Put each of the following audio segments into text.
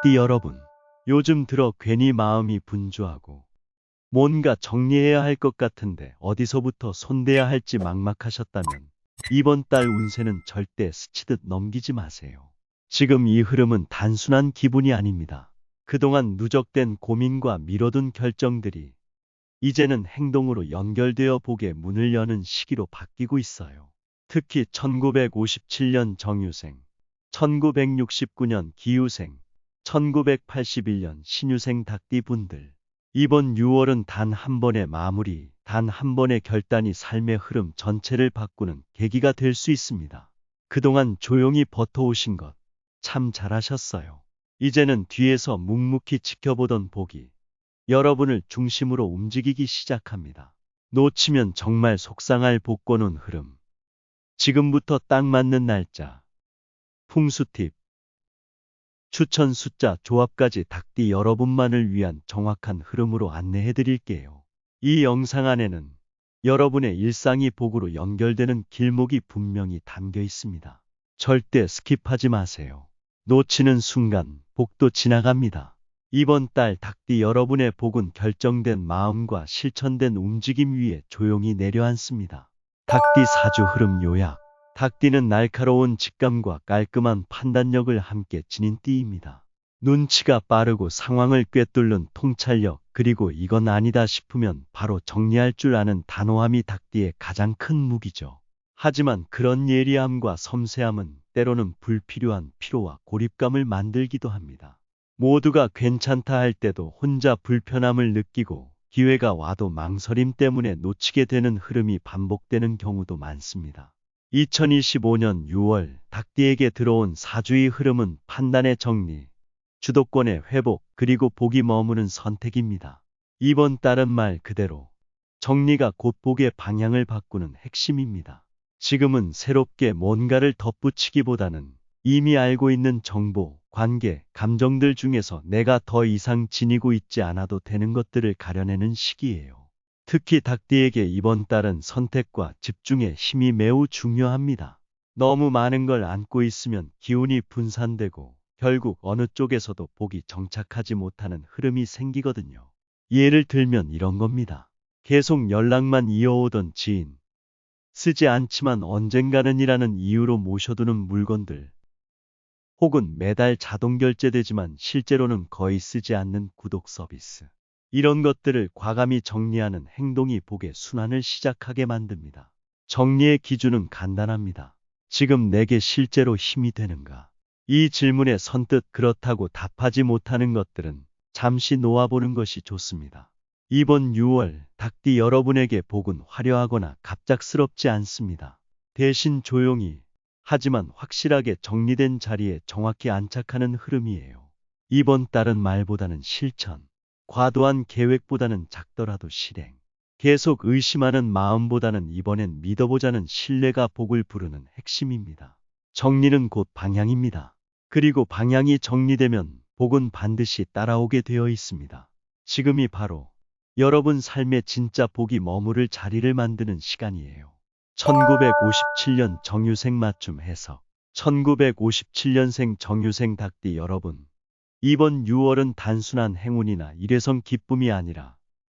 닭띠 여러분, 요즘 들어 괜히 마음이 분주하고 뭔가 정리해야 할 것 같은데 어디서부터 손대야 할지 막막하셨다면 이번 달 운세는 절대 스치듯 넘기지 마세요. 지금 이 흐름은 단순한 기분이 아닙니다. 그동안 누적된 고민과 미뤄둔 결정들이 이제는 행동으로 연결되어 복의 문을 여는 시기로 바뀌고 있어요. 특히 1957년 정유생, 1969년 기유생, 1981년 신유생 닭띠 분들. 이번 6월은 단 한 번의 마무리, 단 한 번의 결단이 삶의 흐름 전체를 바꾸는 계기가 될 수 있습니다. 그동안 조용히 버텨오신 것 참 잘하셨어요. 이제는 뒤에서 묵묵히 지켜보던 복이 여러분을 중심으로 움직이기 시작합니다. 놓치면 정말 속상할 복권운 흐름. 지금부터 딱 맞는 날짜, 풍수 팁, 추천 숫자 조합까지 닭띠 여러분만을 위한 정확한 흐름으로 안내해 드릴게요. 이 영상 안에는 여러분의 일상이 복으로 연결되는 길목이 분명히 담겨 있습니다. 절대 스킵하지 마세요. 놓치는 순간 복도 지나갑니다. 이번 달 닭띠 여러분의 복은 결정된 마음과 실천된 움직임 위에 조용히 내려앉습니다. 닭띠 사주 흐름 요약. 닭띠는 날카로운 직감과 깔끔한 판단력을 함께 지닌 띠입니다. 눈치가 빠르고 상황을 꿰뚫는 통찰력, 그리고 이건 아니다 싶으면 바로 정리할 줄 아는 단호함이 닭띠의 가장 큰 무기죠. 하지만 그런 예리함과 섬세함은 때로는 불필요한 피로와 고립감을 만들기도 합니다. 모두가 괜찮다 할 때도 혼자 불편함을 느끼고 기회가 와도 망설임 때문에 놓치게 되는 흐름이 반복되는 경우도 많습니다. 2025년 6월 닭띠에게 들어온 사주의 흐름은 판단의 정리, 주도권의 회복, 그리고 복이 머무는 선택입니다. 이번 달은 말 그대로 정리가 곧 복의 방향을 바꾸는 핵심입니다. 지금은 새롭게 뭔가를 덧붙이기보다는 이미 알고 있는 정보, 관계, 감정들 중에서 내가 더 이상 지니고 있지 않아도 되는 것들을 가려내는 시기예요. 특히 닭띠에게 이번 달은 선택과 집중의 힘이 매우 중요합니다. 너무 많은 걸 안고 있으면 기운이 분산되고 결국 어느 쪽에서도 복이 정착하지 못하는 흐름이 생기거든요. 예를 들면 이런 겁니다. 계속 연락만 이어오던 지인, 쓰지 않지만 언젠가는이라는 이유로 모셔두는 물건들, 혹은 매달 자동 결제되지만 실제로는 거의 쓰지 않는 구독 서비스. 이런 것들을 과감히 정리하는 행동이 복의 순환을 시작하게 만듭니다. 정리의 기준은 간단합니다. 지금 내게 실제로 힘이 되는가? 이 질문에 선뜻 그렇다고 답하지 못하는 것들은 잠시 놓아보는 것이 좋습니다. 이번 6월 닭띠 여러분에게 복은 화려하거나 갑작스럽지 않습니다. 대신 조용히, 하지만 확실하게 정리된 자리에 정확히 안착하는 흐름이에요. 이번 달은 말보다는 실천, 과도한 계획보다는 작더라도 실행, 계속 의심하는 마음보다는 이번엔 믿어보자는 신뢰가 복을 부르는 핵심입니다. 정리는 곧 방향입니다. 그리고 방향이 정리되면 복은 반드시 따라오게 되어 있습니다. 지금이 바로 여러분 삶의 진짜 복이 머무를 자리를 만드는 시간이에요. 1957년 정유생 맞춤 해석. 1957년생 정유생 닭띠 여러분, 이번 6월은 단순한 행운이나 일회성 기쁨이 아니라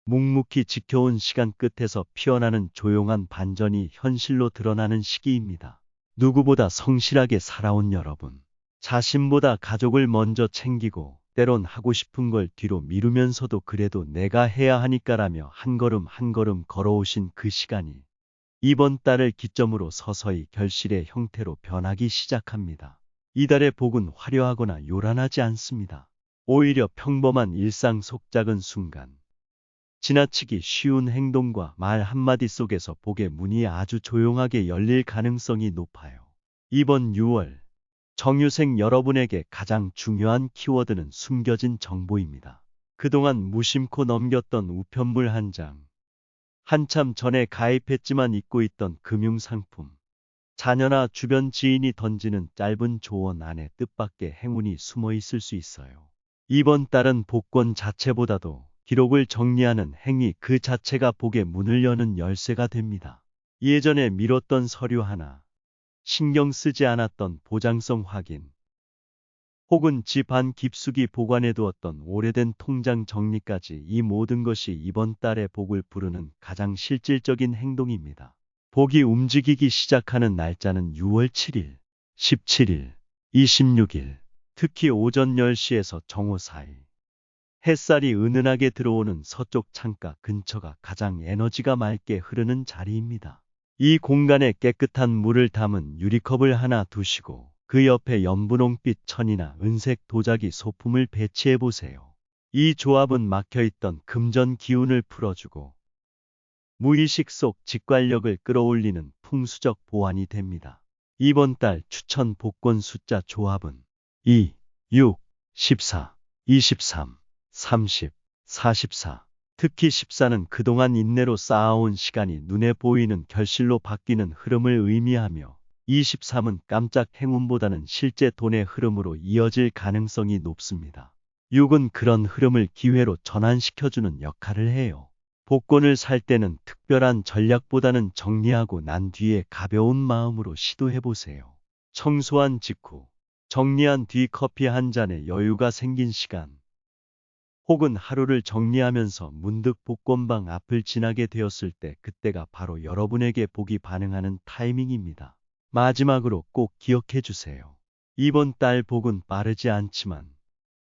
묵묵히 지켜온 시간 끝에서 피어나는 조용한 반전이 현실로 드러나는 시기입니다. 누구보다 성실하게 살아온 여러분, 자신보다 가족을 먼저 챙기고 때론 하고 싶은 걸 뒤로 미루면서도 그래도 내가 해야 하니까라며 한 걸음 한 걸음 걸어오신 그 시간이 이번 달을 기점으로 서서히 결실의 형태로 변하기 시작합니다. 이달의 복은 화려하거나 요란하지 않습니다. 오히려 평범한 일상 속 작은 순간, 지나치기 쉬운 행동과 말 한마디 속에서 복의 문이 아주 조용하게 열릴 가능성이 높아요. 이번 6월 정유생 여러분에게 가장 중요한 키워드는 숨겨진 정보입니다. 그동안 무심코 넘겼던 우편물 한 장, 한참 전에 가입했지만 잊고 있던 금융상품, 자녀나 주변 지인이 던지는 짧은 조언 안에 뜻밖의 행운이 숨어 있을 수 있어요. 이번 달은 복권 자체보다도 기록을 정리하는 행위 그 자체가 복의 문을 여는 열쇠가 됩니다. 예전에 미뤘던 서류 하나, 신경 쓰지 않았던 보장성 확인, 혹은 집 안 깊숙이 보관해 두었던 오래된 통장 정리까지, 이 모든 것이 이번 달의 복을 부르는 가장 실질적인 행동입니다. 복이 움직이기 시작하는 날짜는 6월 7일, 17일, 26일, 특히 오전 10시에서 정오 사이. 햇살이 은은하게 들어오는 서쪽 창가 근처가 가장 에너지가 맑게 흐르는 자리입니다. 이 공간에 깨끗한 물을 담은 유리컵을 하나 두시고 그 옆에 연분홍빛 천이나 은색 도자기 소품을 배치해 보세요. 이 조합은 막혀있던 금전 기운을 풀어주고 무의식 속 직관력을 끌어올리는 풍수적 보완이 됩니다. 이번 달 추천 복권 숫자 조합은 2, 6, 14, 23, 30, 44. 특히 14는 그동안 인내로 쌓아온 시간이 눈에 보이는 결실로 바뀌는 흐름을 의미하며 23은 깜짝 행운보다는 실제 돈의 흐름으로 이어질 가능성이 높습니다. 6은 그런 흐름을 기회로 전환시켜주는 역할을 해요. 복권을 살 때는 특별한 전략보다는 정리하고 난 뒤에 가벼운 마음으로 시도해보세요. 청소한 직후, 정리한 뒤 커피 한 잔에 여유가 생긴 시간, 혹은 하루를 정리하면서 문득 복권방 앞을 지나게 되었을 때, 그때가 바로 여러분에게 복이 반응하는 타이밍입니다. 마지막으로 꼭 기억해 주세요. 이번 달 복은 빠르지 않지만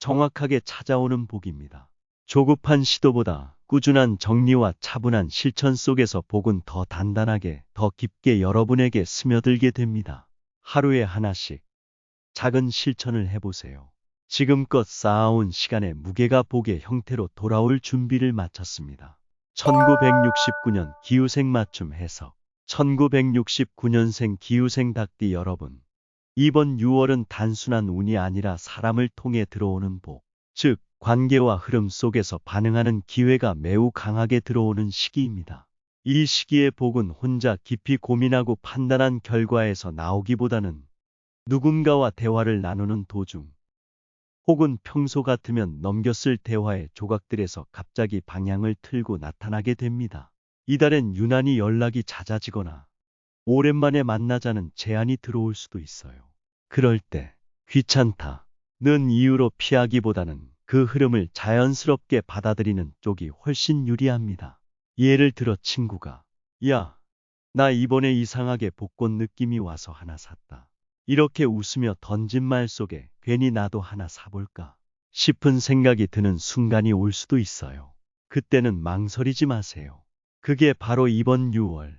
정확하게 찾아오는 복입니다. 조급한 시도보다 꾸준한 정리와 차분한 실천 속에서 복은 더 단단하게, 더 깊게 여러분에게 스며들게 됩니다. 하루에 하나씩 작은 실천을 해보세요. 지금껏 쌓아온 시간의 무게가 복의 형태로 돌아올 준비를 마쳤습니다. 1969년 기후생 맞춤 해석. 1969년생 기후생 닭띠 여러분, 이번 6월은 단순한 운이 아니라 사람을 통해 들어오는 복, 즉 관계와 흐름 속에서 반응하는 기회가 매우 강하게 들어오는 시기입니다. 이 시기의 복은 혼자 깊이 고민하고 판단한 결과에서 나오기보다는 누군가와 대화를 나누는 도중, 혹은 평소 같으면 넘겼을 대화의 조각들에서 갑자기 방향을 틀고 나타나게 됩니다. 이달엔 유난히 연락이 잦아지거나 오랜만에 만나자는 제안이 들어올 수도 있어요. 그럴 때 귀찮다는 이유로 피하기보다는 그 흐름을 자연스럽게 받아들이는 쪽이 훨씬 유리합니다. 예를 들어 친구가 "야, 나 이번에 이상하게 복권 느낌이 와서 하나 샀다." 이렇게 웃으며 던진 말 속에 괜히 나도 하나 사볼까 싶은 생각이 드는 순간이 올 수도 있어요. 그때는 망설이지 마세요. 그게 바로 이번 6월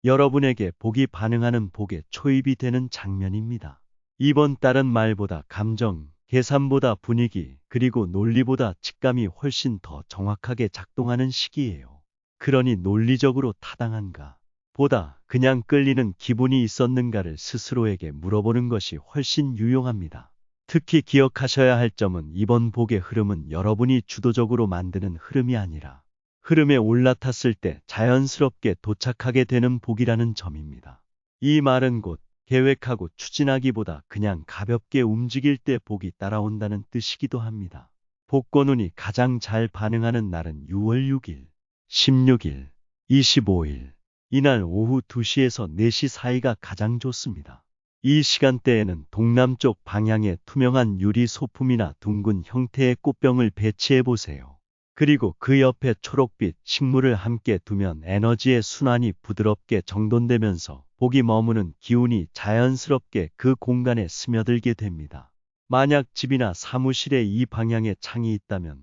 여러분에게 복이 반응하는 복의 초입이 되는 장면입니다. 이번 달은 말보다 감정, 계산보다 분위기, 그리고 논리보다 직감이 훨씬 더 정확하게 작동하는 시기예요. 그러니 논리적으로 타당한가 보다 그냥 끌리는 기분이 있었는가를 스스로에게 물어보는 것이 훨씬 유용합니다. 특히 기억하셔야 할 점은 이번 복의 흐름은 여러분이 주도적으로 만드는 흐름이 아니라 흐름에 올라탔을 때 자연스럽게 도착하게 되는 복이라는 점입니다. 이 말은 곧 계획하고 추진하기보다 그냥 가볍게 움직일 때 복이 따라온다는 뜻이기도 합니다. 복권운이 가장 잘 반응하는 날은 6월 6일, 16일, 25일. 이날 오후 2시에서 4시 사이가 가장 좋습니다. 이 시간대에는 동남쪽 방향에 투명한 유리 소품이나 둥근 형태의 꽃병을 배치해 보세요. 그리고 그 옆에 초록빛 식물을 함께 두면 에너지의 순환이 부드럽게 정돈되면서 복이 머무는 기운이 자연스럽게 그 공간에 스며들게 됩니다. 만약 집이나 사무실에 이 방향에 창이 있다면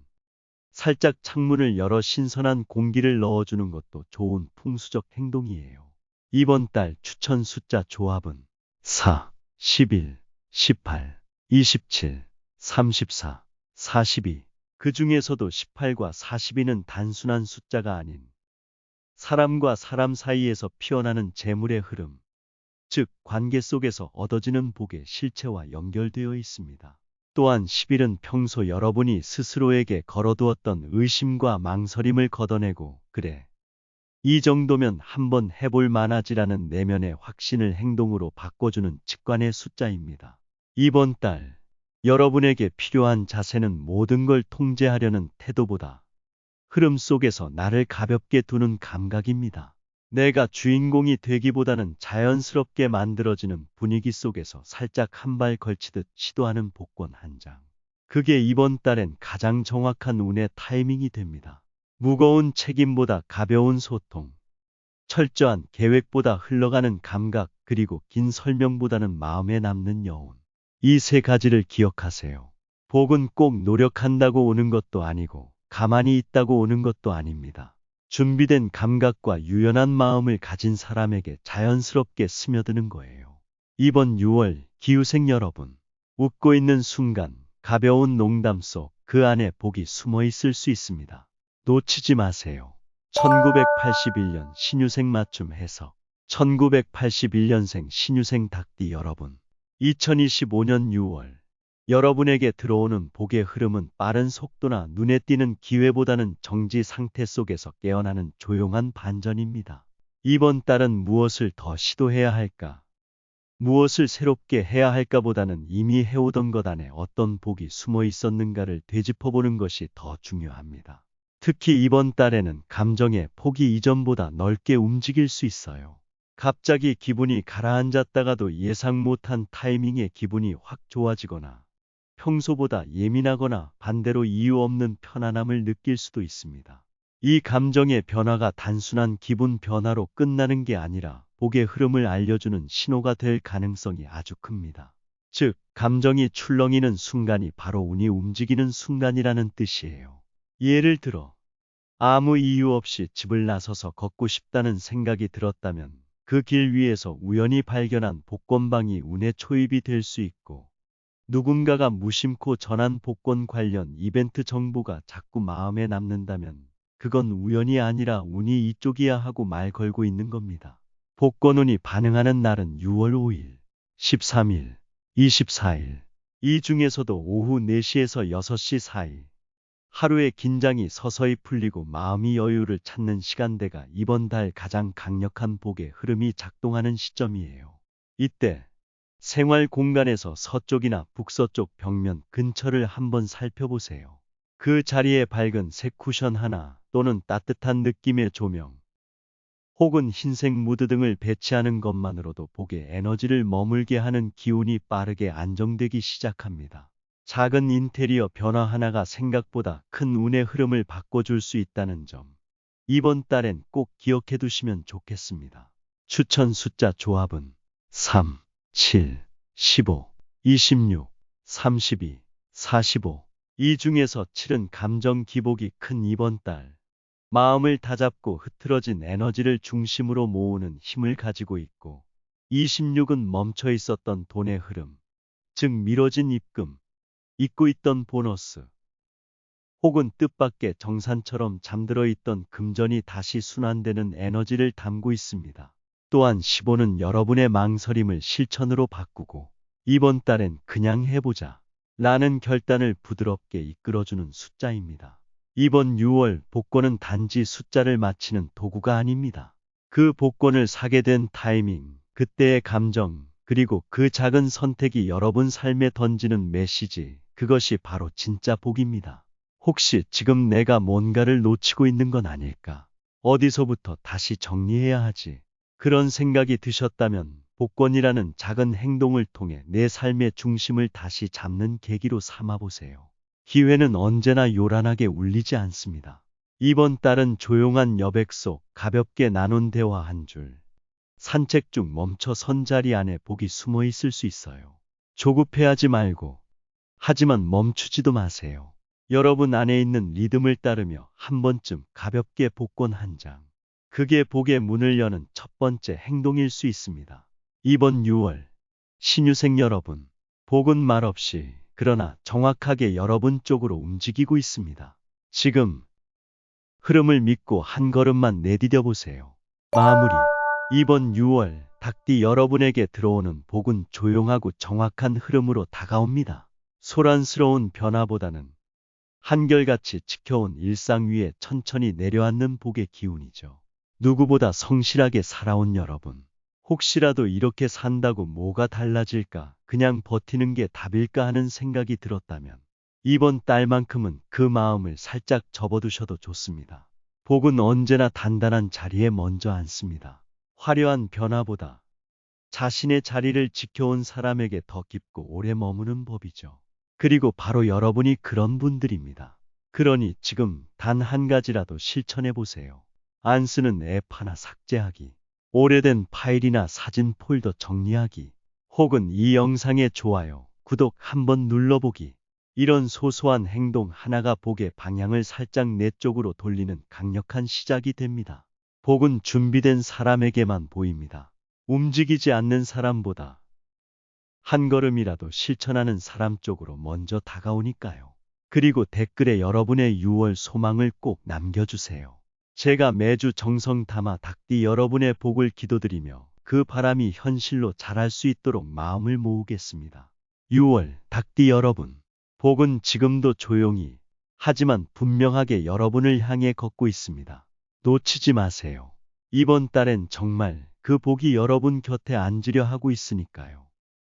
살짝 창문을 열어 신선한 공기를 넣어주는 것도 좋은 풍수적 행동이에요. 이번 달 추천 숫자 조합은 4, 11, 18, 27, 34, 42. 그 중에서도 18과 42는 단순한 숫자가 아닌 사람과 사람 사이에서 피어나는 재물의 흐름, 즉 관계 속에서 얻어지는 복의 실체와 연결되어 있습니다. 또한 10일은 평소 여러분이 스스로에게 걸어두었던 의심과 망설임을 걷어내고 "그래, 이 정도면 한번 해볼 만하지라는 내면의 확신을 행동으로 바꿔주는 직관의 숫자입니다. 이번 달 여러분에게 필요한 자세는 모든 걸 통제하려는 태도보다 흐름 속에서 나를 가볍게 두는 감각입니다. 내가 주인공이 되기보다는 자연스럽게 만들어지는 분위기 속에서 살짝 한 발 걸치듯 시도하는 복권 한 장. 그게 이번 달엔 가장 정확한 운의 타이밍이 됩니다. 무거운 책임보다 가벼운 소통, 철저한 계획보다 흘러가는 감각, 그리고 긴 설명보다는 마음에 남는 여운. 이 세 가지를 기억하세요. 복은 꼭 노력한다고 오는 것도 아니고 가만히 있다고 오는 것도 아닙니다. 준비된 감각과 유연한 마음을 가진 사람에게 자연스럽게 스며드는 거예요. 이번 6월 기후생 여러분, 웃고 있는 순간 가벼운 농담 속 그 안에 복이 숨어 있을 수 있습니다. 놓치지 마세요. 1981년 신유생 맞춤 해석. 1981년생 신유생 닭띠 여러분. 2025년 6월. 여러분에게 들어오는 복의 흐름은 빠른 속도나 눈에 띄는 기회보다는 정지 상태 속에서 깨어나는 조용한 반전입니다. 이번 달은 무엇을 더 시도해야 할까? 무엇을 새롭게 해야 할까보다는 이미 해오던 것 안에 어떤 복이 숨어 있었는가를 되짚어보는 것이 더 중요합니다. 특히 이번 달에는 감정의 폭이 이전보다 넓게 움직일 수 있어요. 갑자기 기분이 가라앉았다가도 예상 못한 타이밍에 기분이 확 좋아지거나 평소보다 예민하거나 반대로 이유 없는 편안함을 느낄 수도 있습니다. 이 감정의 변화가 단순한 기분 변화로 끝나는 게 아니라 복의 흐름을 알려주는 신호가 될 가능성이 아주 큽니다. 즉, 감정이 출렁이는 순간이 바로 운이 움직이는 순간이라는 뜻이에요. 예를 들어, 아무 이유 없이 집을 나서서 걷고 싶다는 생각이 들었다면 그 길 위에서 우연히 발견한 복권방이 운의 초입이 될 수 있고, 누군가가 무심코 전한 복권 관련 이벤트 정보가 자꾸 마음에 남는다면 그건 우연이 아니라 운이 이쪽이야 하고 말 걸고 있는 겁니다. 복권운이 반응하는 날은 6월 5일, 13일, 24일. 이 중에서도 오후 4시에서 6시 사이. 하루의 긴장이 서서히 풀리고 마음이 여유를 찾는 시간대가 이번 달 가장 강력한 복의 흐름이 작동하는 시점이에요. 이때 생활 공간에서 서쪽이나 북서쪽 벽면 근처를 한번 살펴보세요. 그 자리에 밝은 색 쿠션 하나 또는 따뜻한 느낌의 조명, 혹은 흰색 무드 등을 배치하는 것만으로도 복의 에너지를 머물게 하는 기운이 빠르게 안정되기 시작합니다. 작은 인테리어 변화 하나가 생각보다 큰 운의 흐름을 바꿔줄 수 있다는 점. 이번 달엔 꼭 기억해 두시면 좋겠습니다. 추천 숫자 조합은 3, 7, 15, 26, 32, 45. 이 중에서 7은 감정 기복이 큰 이번 달. 마음을 다잡고 흐트러진 에너지를 중심으로 모으는 힘을 가지고 있고, 26은 멈춰 있었던 돈의 흐름, 즉 미뤄진 입금, 잊고 있던 보너스, 혹은 뜻밖의 정산처럼 잠들어 있던 금전이 다시 순환되는 에너지를 담고 있습니다. 또한 15는 여러분의 망설임을 실천으로 바꾸고 이번 달엔 그냥 해보자 라는 결단을 부드럽게 이끌어주는 숫자입니다. 이번 6월 복권은 단지 숫자를 맞히는 도구가 아닙니다. 그 복권을 사게 된 타이밍, 그때의 감정, 그리고 그 작은 선택이 여러분 삶에 던지는 메시지, 그것이 바로 진짜 복입니다. 혹시 지금 내가 뭔가를 놓치고 있는 건 아닐까? 어디서부터 다시 정리해야 하지? 그런 생각이 드셨다면 복권이라는 작은 행동을 통해 내 삶의 중심을 다시 잡는 계기로 삼아보세요. 기회는 언제나 요란하게 울리지 않습니다. 이번 달은 조용한 여백 속 가볍게 나눈 대화 한 줄, 산책 중 멈춰 선 자리 안에 복이 숨어 있을 수 있어요. 조급해하지 말고, 하지만 멈추지도 마세요. 여러분 안에 있는 리듬을 따르며 한 번쯤 가볍게 복권 한 장. 그게 복의 문을 여는 첫 번째 행동일 수 있습니다. 이번 6월, 신유생 여러분, 복은 말없이 그러나 정확하게 여러분 쪽으로 움직이고 있습니다. 지금 흐름을 믿고 한 걸음만 내디뎌 보세요. 마무리. 이번 6월 닭띠 여러분에게 들어오는 복은 조용하고 정확한 흐름으로 다가옵니다. 소란스러운 변화보다는 한결같이 지켜온 일상 위에 천천히 내려앉는 복의 기운이죠. 누구보다 성실하게 살아온 여러분. 혹시라도 이렇게 산다고 뭐가 달라질까, 그냥 버티는 게 답일까 하는 생각이 들었다면 이번 달만큼은 그 마음을 살짝 접어두셔도 좋습니다. 복은 언제나 단단한 자리에 먼저 앉습니다. 화려한 변화보다 자신의 자리를 지켜온 사람에게 더 깊고 오래 머무는 법이죠. 그리고 바로 여러분이 그런 분들입니다. 그러니 지금 단 한 가지라도 실천해 보세요. 안 쓰는 앱 하나 삭제하기, 오래된 파일이나 사진 폴더 정리하기, 혹은 이 영상에 좋아요, 구독 한번 눌러보기. 이런 소소한 행동 하나가 복의 방향을 살짝 내 쪽으로 돌리는 강력한 시작이 됩니다. 복은 준비된 사람에게만 보입니다. 움직이지 않는 사람보다 한 걸음이라도 실천하는 사람 쪽으로 먼저 다가오니까요. 그리고 댓글에 여러분의 6월 소망을 꼭 남겨주세요. 제가 매주 정성 담아 닭띠 여러분의 복을 기도드리며 그 바람이 현실로 자랄 수 있도록 마음을 모으겠습니다. 6월 닭띠 여러분, 복은 지금도 조용히 하지만 분명하게 여러분을 향해 걷고 있습니다. 놓치지 마세요. 이번 달엔 정말 그 복이 여러분 곁에 앉으려 하고 있으니까요.